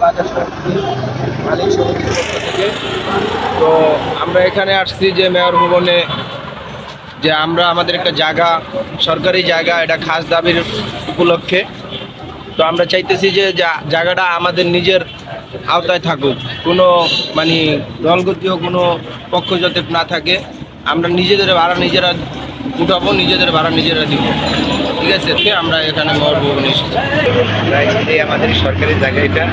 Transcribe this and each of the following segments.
বাজার সমিতি মালিক সমিতির পক্ষ থেকে। তো আমরা এখানে আসছি যে মেয়র ভবনে, যে আমরা আমাদের একটা জায়গা, সরকারি জায়গা, এটা খাস দাবির উপলক্ষে। তো আমরা চাইতেছি যে জায়গাটা আমাদের নিজের আওতায় থাকুক, কোনো মানে দলগতীয় কোনো পক্ষ যাতে না থাকে। আমরা নিজেদের ভাড়া নিজেরা উঠাবো, নিজেদের ভাড়া নিজেরা দিব, ঠিক আছে? আমরা এখানে মেয়র ভবনে এসেছি। আমরা এসেছি আমাদের সরকারি জায়গা, এটা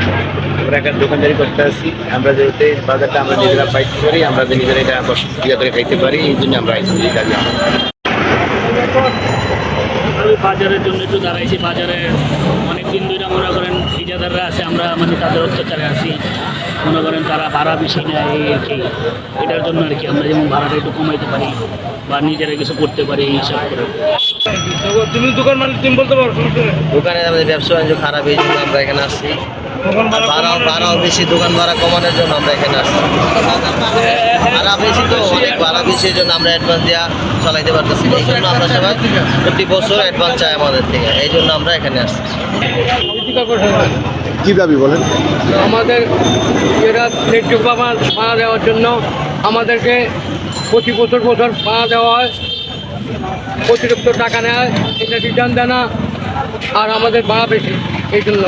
আমরা এখানে দোকানদারি করতে আসছি। আমরা যেহেতু বাজারটা আমরা নিজেরা পাইতে পারি, আমরা যে নিজেরা এটা ইয়ে করে খাইতে পারি, এই জন্য আমরা এসেছি এই দাবি আমাদের। আমি বাজারের জন্য একটু দাঁড়াইছি। বাজারে অনেক দিন ধরে মনে করেন ঠিকাদাররা আছে, আমরা মানে তাদের অত্যাচারে আছি। মনে করেন তারা ভাড়া বেশি নেয়, এই আর কি। এটার জন্য আর কি আমরা যেমন ভাড়াটা একটু কমাইতে পারি বা নিজেরা কিছু করতে পারি এই হিসাব করে। তুমি দোকান মালিক, তুমি বলতে পারো। দোকানে আমাদের ব্যবসা বাণিজ্য খারাপ, এই জন্য আমরা এখানে আসছি। ভাড়াও বেশি, দোকান ভাড়া কমানোর জন্য আমরা এখানে আসছি। ভাড়া বেশি তো, অনেক ভাড়া বেশি, এই জন্য আমরা অ্যাডভান্স দেওয়া চালাইতে পারতেছি না। এই জন্য আমরা সবাই প্রতি বছর অ্যাডভান্স চাই আমাদের থেকে, এই জন্য আমরা এখানে আসছি। কি দাবি বলেন? আমাদের এরা ন্যায্য ভাড়া দেওয়ার জন্য আমাদেরকে প্রতি বছর ভাড়া দেওয়া হয়, অতিরিক্ত টাকা নেওয়া হয়, এটা রিটার্ন দেয় না, আর আমাদের ভাড়া বেশি, এই জন্য।